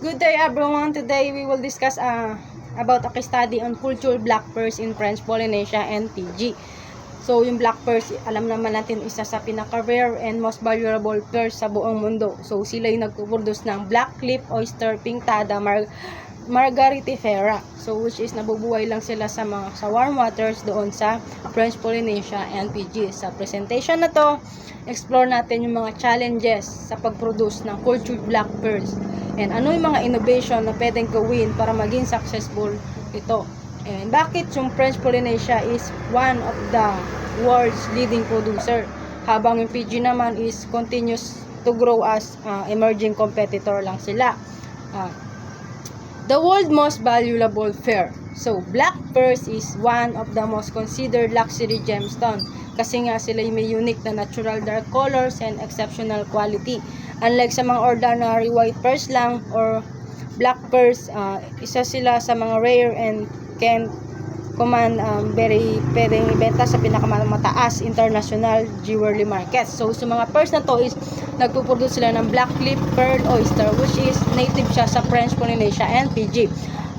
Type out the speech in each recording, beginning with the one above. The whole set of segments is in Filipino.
Good day everyone. Today we will discuss about a case study on cultured black pearls in French Polynesia and Fiji. So yung black pearls, alam naman natin isa sa pinaka-rare and most valuable pearls sa buong mundo. So sila yung nagpo-produce ng black cliff oyster pinctada margaritifera. So which is nabubuhay lang sila sa warm waters doon sa French Polynesia and Fiji. Sa presentation na to, explore natin yung mga challenges sa pag-produce ng cultured black pearls. And ano yung mga innovation na pwedeng gawin para maging successful ito. And bakit yung French Polynesia is one of the world's leading producer, habang yung Fiji naman is continues to grow as emerging competitor lang sila. The world's most valuable pearl. So, black pearls is one of the most considered luxury gemstone kasi nga sila may unique na natural dark colors and exceptional quality. Unlike sa mga ordinary white pearls lang or black pearls, isa sila sa mga rare and can command pwedeng ibenta sa pinakamataas international jewelry market. So, sa mga pearls na to is nagpuproduce sila ng black cliff pearl oyster which is native siya sa French Polynesia and Fiji.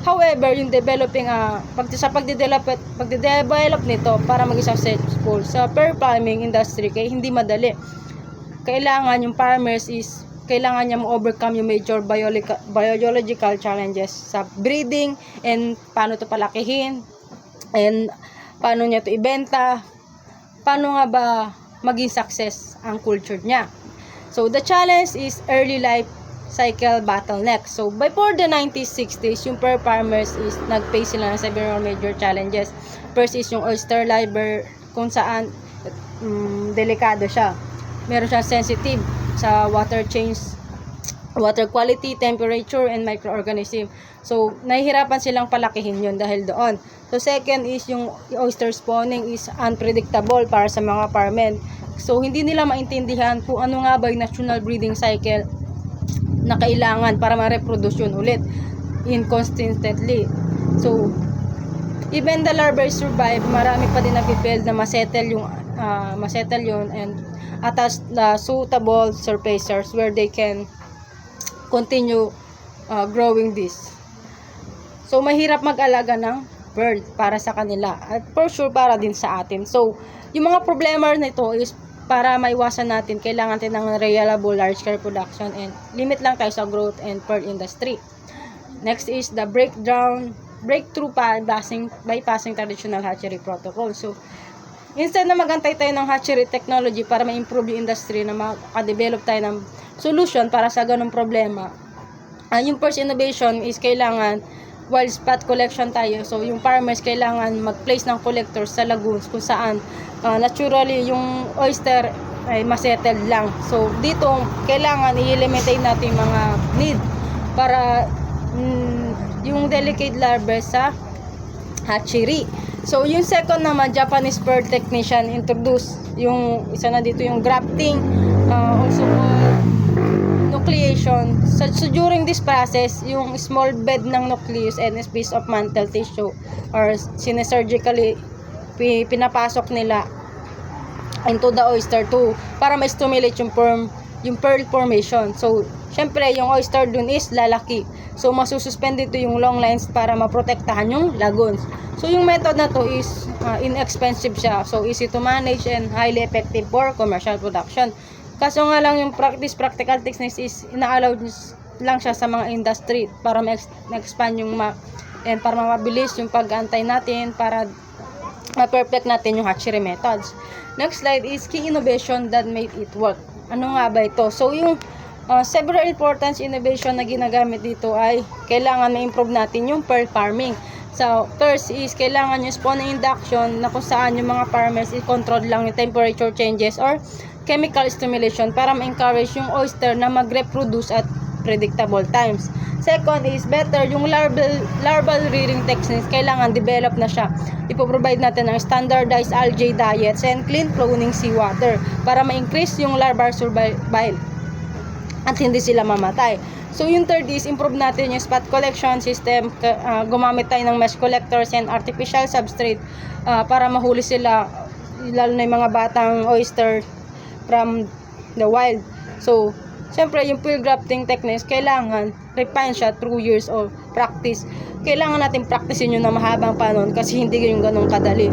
However, yung developing pagde-develop nito para maging successful sa pearl farming industry kaya hindi madali. Kailangan yung farmers is kailangan niya ma-overcome yung major biological challenges sa breeding and paano to palakihin and paano niya to ibenta, paano nga ba maging success ang culture niya. So the challenge is early life cycle bottleneck. So before the 1960s, yung pearl farmers is nag-face sila ng several major challenges. First is yung oyster liver kung saan delikado siya. Meron siyang sensitive sa water change, water quality, temperature, and microorganism. So, nahihirapan silang palakihin yun dahil doon. So, second is yung oyster spawning is unpredictable para sa mga farmen. So, hindi nila maintindihan kung ano nga ba yung national breeding cycle na kailangan para ma-reproduce yun ulit inconsistently. So, even the larvae survive, marami pa din nag-fail na masettle yun and attach the suitable surfacers where they can continue growing this. So, mahirap mag-alaga ng bird para sa kanila at for sure para din sa atin. So, yung mga problema nito is para maiwasan natin, kailangan natin ng reliable large-scale production and limit lang tayo sa growth and pearl industry. Next is the breakthrough bypassing traditional hatchery protocol. So, instead na magantay tayo ng hatchery technology para ma-improve yung industry na makadevelop tayo ng solution para sa ganung problema, yung first innovation is kailangan wild spot collection tayo. So, yung farmers kailangan mag-place ng collectors sa lagoons kung saan naturally yung oyster ay masettled lang. So, dito kailangan i-eliminate natin mga need para yung delicate larvae sa hatchery. So, yung second naman, Japanese pearl technician introduce yung isa na dito yung grafting, also called nucleation. So, during this process, yung small bed ng nucleus and a piece of mantle tissue or sinesurgically pinapasok nila into the oyster para ma-stimulate yung pearl formation. So, syempre, yung oyster dun is lalaki. So, masususpend dito yung long lines para maprotektahan yung lagoons. So, yung method na to is inexpensive siya. So, easy to manage and highly effective for commercial production. Kaso nga lang yung practical techniques is ina-allow lang siya sa mga industry para ma-expand yung and para mabilis yung pag-antay natin para ma-perfect natin yung hatchery methods. Next slide is key innovation that made it work. Ano nga ba ito? So, yung several important innovation na ginagamit dito ay kailangan ma-improve natin yung pearl farming. So, first is kailangan yung spawning induction na kung saan yung mga farmers i-control lang yung temperature changes or chemical stimulation para ma-encourage yung oyster na mag-reproduce at predictable times. Second is better yung larval rearing techniques, kailangan develop na siya. Ipoprovide natin ng standardized algae diets and clean flowing seawater para ma-increase yung larval survival at hindi sila mamatay. So, yung third is improve natin yung spot collection system. Gumamit tayo ng mesh collectors and artificial substrate para mahuli sila, lalo na yung mga batang oyster from the wild. So, Siyempre, yung peel grafting techniques, kailangan refine siya through years of practice. Kailangan natin practicein yun na mahabang panahon kasi hindi yung ganun kadali.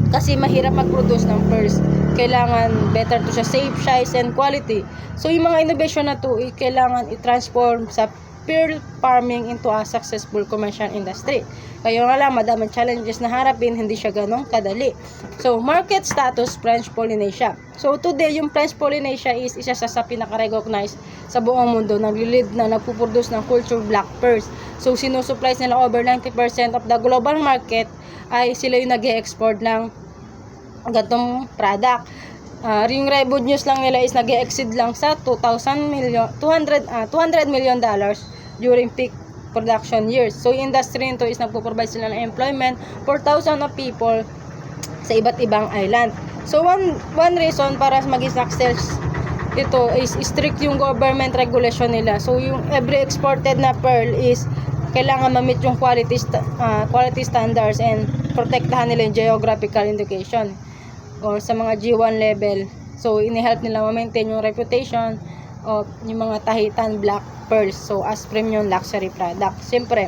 Kasi mahirap mag-produce ng pearls. Kailangan better to siya, safe, size, and quality. So, yung mga innovation na to, kailangan i-transform sa pearl farming into a successful commercial industry. Kaya nga lang, madaming challenges na harapin, hindi siya ganun kadali. So, market status, French Polynesia. So, today, yung French Polynesia is isa sa pinaka-recognize sa buong mundo, nag-lead na nagpuproduce ng culture black pearls. So, sinusupplies nila over 90% of the global market ay sila yung nag-e-export ng gantong product. Yung revenues lang nila is nag-e-exceed lang sa $200 million during peak production years. So, industry nito is nagpo-provide sila ng employment for thousands of people sa iba't ibang island. So, one reason para maging success ito is strict yung government regulation nila. So, yung every exported na pearl is kailangan ma-meet yung quality standards and protektahan nila yung geographical indication or sa mga G1 level. So, ini-help nila ma-maintain yung reputation of yung mga Tahitian black pearls. So, as premium luxury product. Siyempre,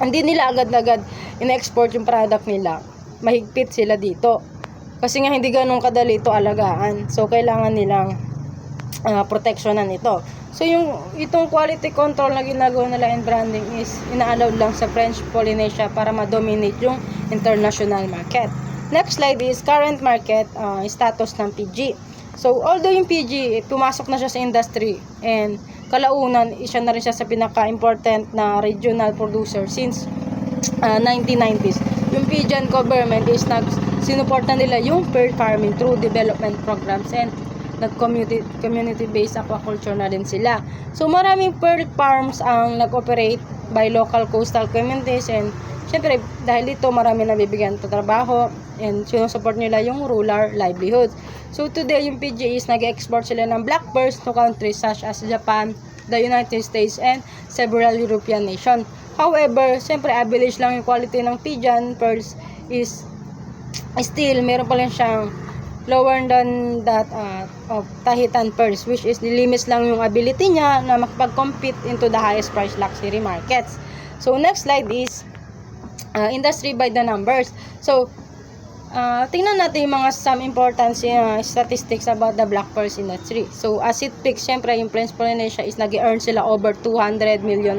hindi nila agad-agad in-export yung product nila. Mahigpit sila dito. Kasi nga hindi ganun kadali ito alagaan. So, kailangan nilang proteksyonan ito. So, itong quality control na ginagawa nila and branding is ina-allowed lang sa French Polynesia para ma-dominate yung international market. Next slide is current market status ng PG. So, although yung PG, pumasok na siya sa industry and kalaunan, isa na rin siya sa pinaka-important na regional producer since 1990s. Yung Fijian government is sinuporta nila yung pearl farming through development programs and community-based aquaculture na din sila. So, maraming pearl farms ang nag-operate by local coastal communities and syempre, dahil dito marami nabibigyan ng trabaho and sinusupport nila yung rural livelihood. So, today, yung PG is nag-export sila ng black pearls to countries such as Japan, the United States, and several European nations. However, syempre, average lang yung quality ng Fijian pearls is still, meron pa lang siyang lower than that of Tahitian pearls, which is limits lang yung ability niya na makapag-compete into the highest price luxury markets. So, next slide is industry by the numbers. So, tingnan natin yung mga some important statistics about the black pearls industry. So, as it peaks, syempre, yung French Polynesia is nag-earn sila over $200 million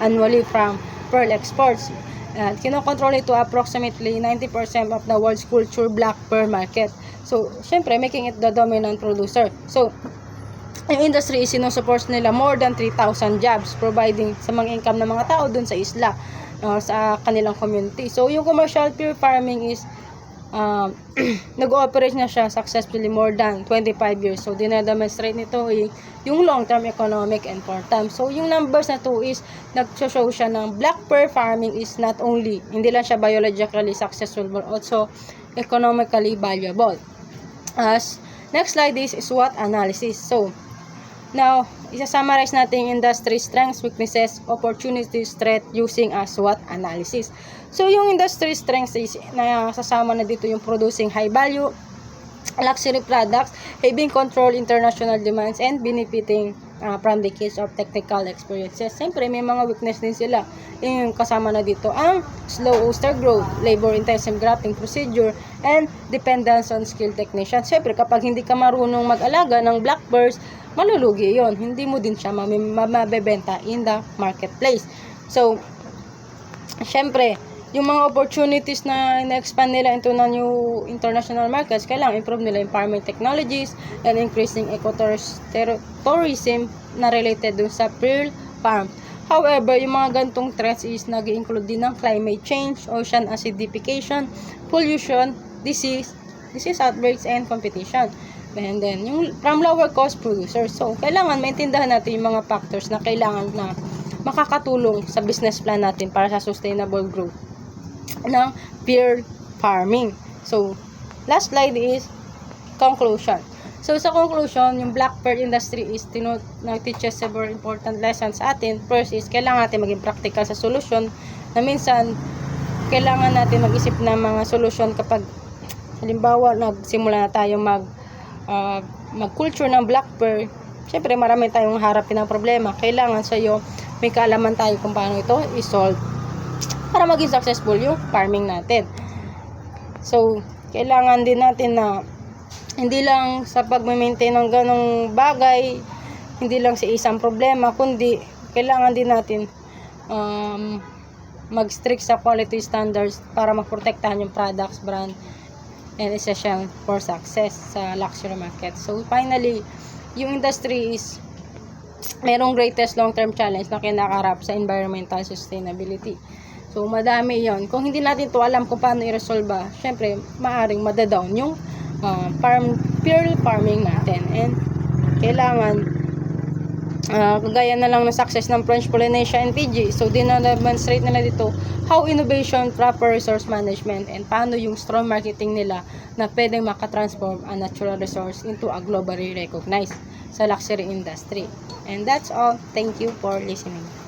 annually from pearl exports. Kinokontrol ito approximately 90% of the world's culture black pearl market. So, syempre, making it the dominant producer. So, yung industry is sinusupport nila more than 3,000 jobs, providing sa mga income ng mga tao dun sa isla, sa kanilang community. So, yung commercial pearl farming is nag-ooperate na siya successfully more than 25 years. So, dinademonstrate nito yung long-term economic importance. So, yung numbers na to is nag-show siya ng black pearl farming is not only, hindi lang siya biologically successful, but also economically valuable. Next slide is SWOT analysis. So, now, isa-summarize natin yung industry strengths, weaknesses, opportunities, threat using a SWOT analysis. So, yung industry strengths is sasama na dito yung producing high value luxury products, having control international demands, and benefiting from decades of technical experiences. Siyempre, may mga weakness din sila. Yung kasama na dito ang slow oyster growth, labor-intensive grafting procedure, and dependence on skilled technicians. Siyempre, kapag hindi ka marunong mag-alaga ng black pearls, malulugi yon. Hindi mo din siya mabebenta in the marketplace. So, syempre, yung mga opportunities na na-expand nila into na new international markets, kailangan improve nila yung farming technologies and increasing ecotourism na related dun sa pearl farm. However, yung mga gantong threats is nag-include din ng climate change, ocean acidification, pollution, disease outbreaks, and competition. And then, yung from lower cost producers. So, kailangan maintindihan natin yung mga factors na kailangan na makakatulong sa business plan natin para sa sustainable growth ng pearl farming. So, last slide is conclusion. So, sa conclusion, yung black pearl industry is nag-teaches several important lessons sa atin. First is, kailangan natin maging practical sa solution na minsan, kailangan natin mag-isip ng mga solution kapag halimbawa, nagsimula na tayo mag-culture ng black pearl. syempre marami tayong harapin ng problema. Kailangan sa'yo may kaalaman tayo kung paano ito i-solve para maging successful yung farming natin. So, kailangan din natin na hindi lang sa pag-maintain ng ganong bagay, hindi lang sa isang problema, kundi kailangan din natin mag-strict sa quality standards para maprotektahan yung products, brand, and essential for success sa luxury market. So, finally, yung industry is merong greatest long-term challenge na kinakaharap sa environmental sustainability. So, madami yon. Kung hindi natin to alam kung paano i-resolve, syempre, maaring madadown yung pure farming natin. And, kailangan, kagaya na lang ng success ng French Polynesia and Fiji. So, dina-demonstrate nila dito how innovation, proper resource management, and paano yung strong marketing nila na pwedeng makatransform a natural resource into a globally recognized sa luxury industry. And that's all. Thank you for listening.